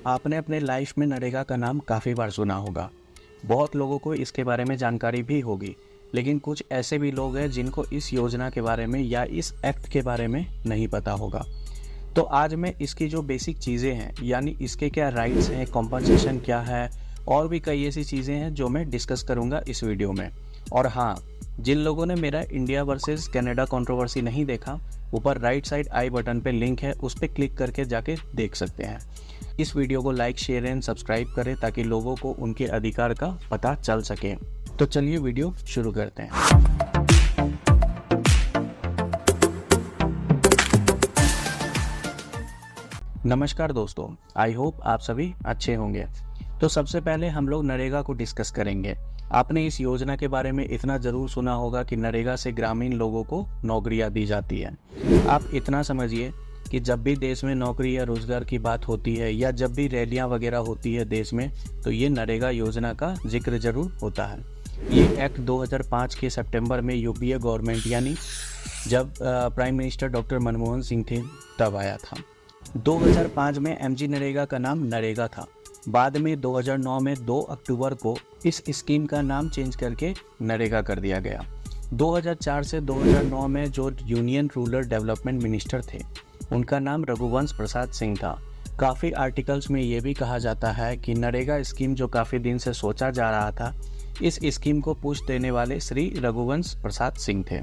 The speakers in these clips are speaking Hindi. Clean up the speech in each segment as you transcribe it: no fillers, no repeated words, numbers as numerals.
आपने अपने लाइफ में नरेगा का नाम काफ़ी बार सुना होगा। बहुत लोगों को इसके बारे में जानकारी भी होगी, लेकिन कुछ ऐसे भी लोग हैं जिनको इस योजना के बारे में या इस एक्ट के बारे में नहीं पता होगा। तो आज मैं इसकी जो बेसिक चीज़ें हैं, यानी इसके क्या राइट्स हैं, कॉम्पनसेशन क्या है और भी कई ऐसी चीज़ें हैं जो मैं डिस्कस करूँगा इस वीडियो में। और हाँ, जिन लोगों ने मेरा इंडिया वर्सेस कनाडा कंट्रोवर्सी नहीं देखा, ऊपर राइट साइड आई बटन पे लिंक है, उस पर क्लिक करके जाके देख सकते हैं। इस वीडियो को लाइक, शेयर एंड सब्सक्राइब करें ताकि लोगों को उनके अधिकार का पता चल सके। तो चलिए वीडियो शुरू करते हैं। नमस्कार दोस्तों, आई होप आप सभी अच्छे होंगे। तो सबसे पहले हम लोग नरेगा को डिस्कस करेंगे। आपने इस योजना के बारे में इतना ज़रूर सुना होगा कि नरेगा से ग्रामीण लोगों को नौकरियां दी जाती है। आप इतना समझिए कि जब भी देश में नौकरी या रोजगार की बात होती है या जब भी रैलियां वगैरह होती है देश में, तो ये नरेगा योजना का जिक्र जरूर होता है। ये एक्ट 2005 के सितंबर में यूपीए गवर्नमेंट यानी जब prime minister doctor Manmohan Singh थे तब आया था। 2005 में एमजी नरेगा का नाम नरेगा था। बाद में 2009 में 2 अक्टूबर को इस स्कीम का नाम चेंज करके नरेगा कर दिया गया। 2004 से 2009 में जो यूनियन रूरल डेवलपमेंट मिनिस्टर थे उनका नाम रघुवंश प्रसाद सिंह था। काफ़ी आर्टिकल्स में ये भी कहा जाता है कि नरेगा स्कीम जो काफ़ी दिन से सोचा जा रहा था, इस स्कीम को पुश देने वाले श्री रघुवंश प्रसाद सिंह थे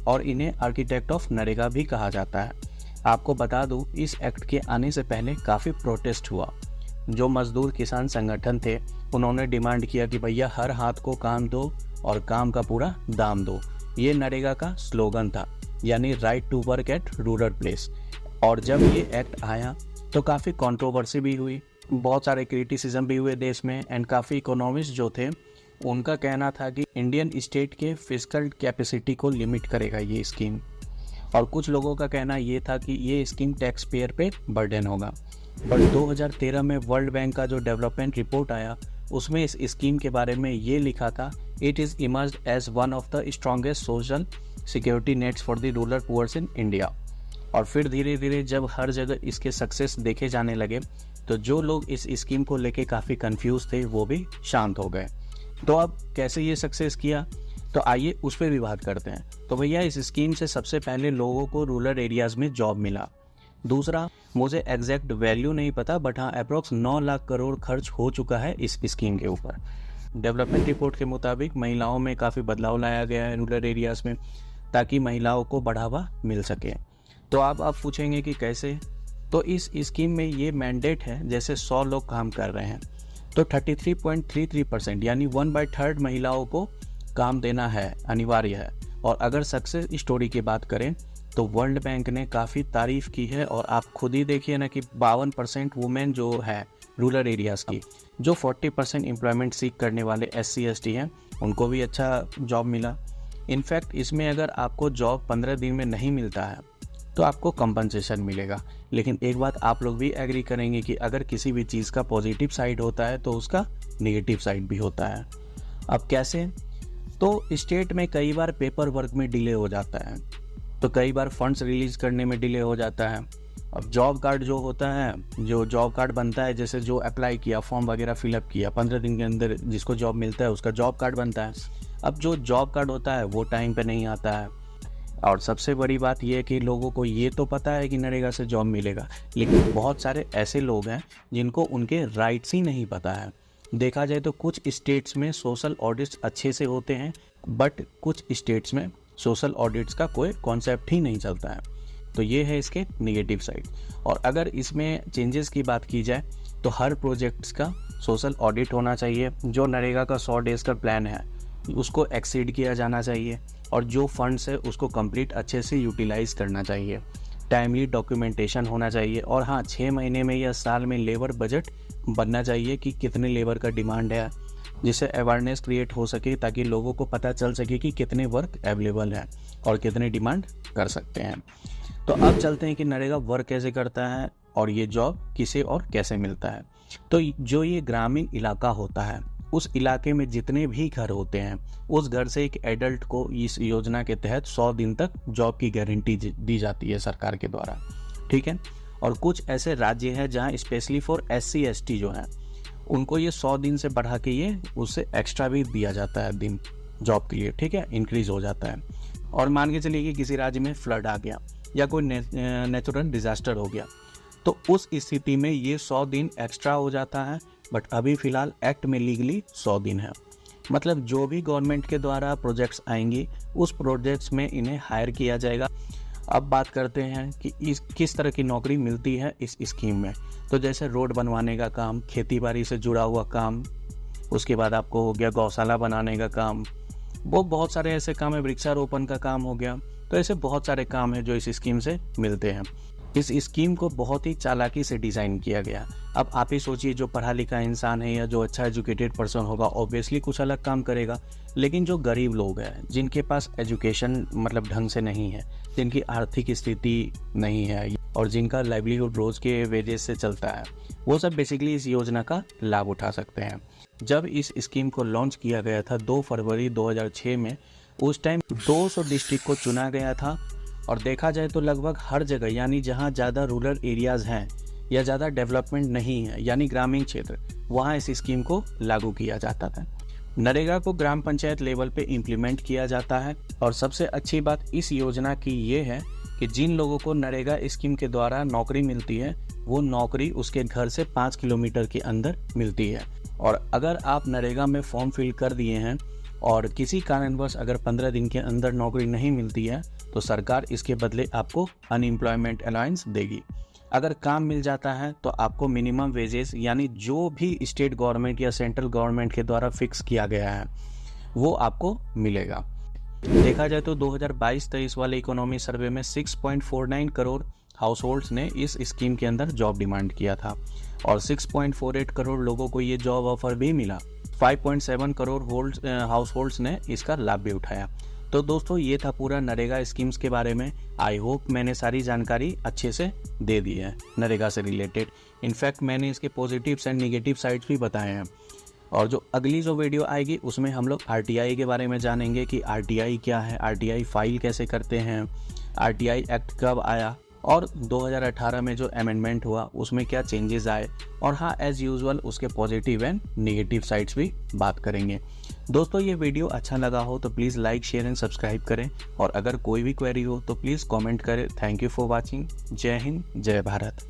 और इन्हें आर्किटेक्ट ऑफ नरेगा भी कहा जाता है। आपको बता दूं, इस एक्ट के आने से पहले काफ़ी प्रोटेस्ट हुआ। जो मजदूर किसान संगठन थे उन्होंने डिमांड किया कि भैया हर हाथ को काम दो और काम का पूरा दाम दो। ये नरेगा का स्लोगन था, यानी right to work at rural place. और जब ये एक्ट आया तो काफ़ी कंट्रोवर्सी भी हुई, बहुत सारे क्रिटिसिज्म भी हुए देश में। एंड काफ़ी इकोनॉमिस्ट जो थे उनका कहना था कि इंडियन स्टेट के फिस्कल कैपेसिटी को लिमिट करेगा ये स्कीम। और कुछ लोगों का कहना ये था कि ये स्कीम टैक्स पेयर पे बर्डन होगा। बट 2013 में वर्ल्ड बैंक का जो डेवलपमेंट रिपोर्ट आया उसमें इस स्कीम के बारे में ये लिखा था, it is emerged as one of the strongest social security nets for the rural poors in India. और फिर धीरे धीरे जब हर जगह इसके सक्सेस देखे जाने लगे तो जो लोग इस स्कीम को लेके काफ़ी कंफ्यूज थे वो भी शांत हो गए। तो अब कैसे ये सक्सेस किया, तो आइए उस पर भी बात करते हैं। तो भैया इस स्कीम से सबसे पहले लोगों को रूरल एरियाज़ में जॉब मिला। दूसरा, मुझे एग्जैक्ट वैल्यू नहीं पता, बट हाँ अप्रोक्स 9 लाख करोड़ खर्च हो चुका है इस स्कीम के ऊपर। डेवलपमेंट रिपोर्ट के मुताबिक महिलाओं में काफ़ी बदलाव लाया गया है रूरल एरियाज़ में, ताकि महिलाओं को बढ़ावा मिल सके। तो आप पूछेंगे कि कैसे, तो इस स्कीम में ये मैंडेट है, जैसे 100 लोग काम कर रहे हैं तो 33.33% यानी 1/3 महिलाओं को काम देना है, अनिवार्य है। और अगर सक्सेस स्टोरी की बात करें तो वर्ल्ड बैंक ने काफ़ी तारीफ की है। और आप खुद ही देखिए ना कि 52% वुमेन जो है रूरल एरियाज़ की, जो 40% एम्प्लॉयमेंट सीख करने वाले SC ST हैं, उनको भी अच्छा जॉब मिला। इनफैक्ट इसमें अगर आपको जॉब 15 दिन में नहीं मिलता है तो आपको कंपनसेशन मिलेगा। लेकिन एक बात आप लोग भी एग्री करेंगे कि अगर किसी भी चीज़ का पॉजिटिव साइड होता है तो उसका नेगेटिव साइड भी होता है। अब कैसे, तो स्टेट में कई बार पेपर वर्क में डिले हो जाता है, तो कई बार फंड्स रिलीज करने में डिले हो जाता है। अब जॉब कार्ड जो होता है, जो जॉब कार्ड बनता है, जैसे जो अप्लाई किया, फॉर्म वगैरह फिलअप किया, 15 दिन के अंदर जिसको जॉब मिलता है उसका जॉब कार्ड बनता है। अब जो जॉब कार्ड होता है वो टाइम पे नहीं आता है। और सबसे बड़ी बात यह है कि लोगों को ये तो पता है कि नरेगा से जॉब मिलेगा, लेकिन बहुत सारे ऐसे लोग हैं जिनको उनके राइट्स ही नहीं पता है। देखा जाए तो कुछ स्टेट्स में सोशल ऑडिट्स अच्छे से होते हैं, बट कुछ स्टेट्स में सोशल ऑडिट्स का कोई कॉन्सेप्ट ही नहीं चलता है। तो ये है इसके नेगेटिव साइड। और अगर इसमें चेंजेस की बात की जाए तो हर प्रोजेक्ट्स का सोशल ऑडिट होना चाहिए। जो नरेगा का 100 डेज़ का प्लान है उसको एक्सीड किया जाना चाहिए और जो फंड्स है उसको कंप्लीट अच्छे से यूटिलाइज़ करना चाहिए। टाइमली डॉक्यूमेंटेशन होना चाहिए। और हाँ, 6 महीने में या साल में लेबर बजट बनना चाहिए कि कितने लेबर का डिमांड है, जिससे अवेयरनेस क्रिएट हो सके ताकि लोगों को पता चल सके कि कितने वर्क अवेलेबल है और कितने डिमांड कर सकते हैं। तो अब चलते हैं कि नरेगा वर्क कैसे करता है और ये जॉब किसे और कैसे मिलता है। तो जो ये ग्रामीण इलाका होता है, उस इलाके में जितने भी घर होते हैं, उस घर से एक एडल्ट को इस योजना के तहत 100 दिन तक जॉब की गारंटी दी जाती है सरकार के द्वारा। ठीक है। और कुछ ऐसे राज्य हैं जहां स्पेशली फॉर SC ST जो हैं उनको ये 100 दिन से बढ़ा के ये उससे एक्स्ट्रा भी दिया जाता है दिन जॉब के लिए, ठीक है, इंक्रीज हो जाता है। और मान के चलिए कि किसी राज्य में फ्लड आ गया या कोई नेचुरल डिजास्टर हो गया, तो उस स्थिति में ये 100 दिन एक्स्ट्रा हो जाता है। बट अभी फिलहाल एक्ट में लीगली 100 दिन है। मतलब जो भी गवर्नमेंट के द्वारा प्रोजेक्ट्स आएंगी उस प्रोजेक्ट्स में इन्हें हायर किया जाएगा। अब बात करते हैं कि किस तरह की नौकरी मिलती है इस स्कीम में। तो जैसे रोड बनवाने का काम, खेती बाड़ी से जुड़ा हुआ काम, उसके बाद आपको हो गया गौशाला बनाने का काम, वो बहुत सारे ऐसे काम है, वृक्षारोपण का काम हो गया। तो ऐसे बहुत सारे काम है जो इस स्कीम से मिलते हैं। इस स्कीम को बहुत ही चालाकी से डिज़ाइन किया गया। अब आप ही सोचिए, जो पढ़ा लिखा इंसान है या जो अच्छा एजुकेटेड पर्सन होगा ऑब्वियसली कुछ अलग काम करेगा, लेकिन जो गरीब लोग हैं जिनके पास एजुकेशन मतलब ढंग से नहीं है, जिनकी आर्थिक स्थिति नहीं है और जिनका लाइवलीहुड रोज के वेजेस से चलता है, वो सब बेसिकली इस योजना का लाभ उठा सकते हैं। जब इस स्कीम को लॉन्च किया गया था 2 फरवरी 2006 में, उस टाइम 200 डिस्ट्रिक्ट को चुना गया था और देखा जाए तो लगभग हर जगह, यानी जहां ज़्यादा रूरल एरियाज़ हैं या ज़्यादा डेवलपमेंट नहीं है यानी ग्रामीण क्षेत्र, वहां इस स्कीम को लागू किया जाता था। नरेगा को ग्राम पंचायत लेवल पे इम्प्लीमेंट किया जाता है और सबसे अच्छी बात इस योजना की ये है कि जिन लोगों को नरेगा स्कीम के द्वारा नौकरी मिलती है वो नौकरी उसके घर से 5 किलोमीटर के अंदर मिलती है। और अगर आप नरेगा में फॉर्म फिल कर दिए हैं और किसी कारणवश अगर 15 दिन के अंदर नौकरी नहीं मिलती है तो सरकार इसके बदले आपको अनएम्प्लॉयमेंट अलाउंस देगी। अगर काम मिल जाता है तो आपको मिनिमम वेजेस यानी जो भी स्टेट गवर्नमेंट या सेंट्रल गवर्नमेंट के द्वारा फिक्स किया गया है वो आपको मिलेगा। देखा जाए तो 2022-23 वाले इकोनॉमी सर्वे में 6.49 करोड़ हाउस होल्ड्स ने इस स्कीम के अंदर जॉब डिमांड किया था और 6.48 करोड़ लोगों को ये जॉब ऑफर भी मिला। 5.7 करोड़ हाउस होल्ड्स ने इसका लाभ भी उठाया। तो दोस्तों ये था पूरा नरेगा स्कीम्स के बारे में। आई होप मैंने सारी जानकारी अच्छे से दे दी है नरेगा से रिलेटेड। इनफैक्ट मैंने इसके पॉजिटिव्स एंड नेगेटिव साइड्स भी बताए हैं। और जो अगली जो वीडियो आएगी उसमें हम लोग RTI के बारे में जानेंगे कि RTI क्या है, RTI फाइल कैसे करते हैं, RTI एक्ट कब आया और 2018 में जो अमेंडमेंट हुआ उसमें क्या चेंजेस आए, और हाँ एज यूजुअल उसके पॉजिटिव एंड नेगेटिव साइड्स भी बात करेंगे। दोस्तों ये वीडियो अच्छा लगा हो तो please like share and subscribe करें और अगर कोई भी क्वेरी हो तो प्लीज़ कमेंट करें। Thank you for watching. जय हिंद, जय भारत।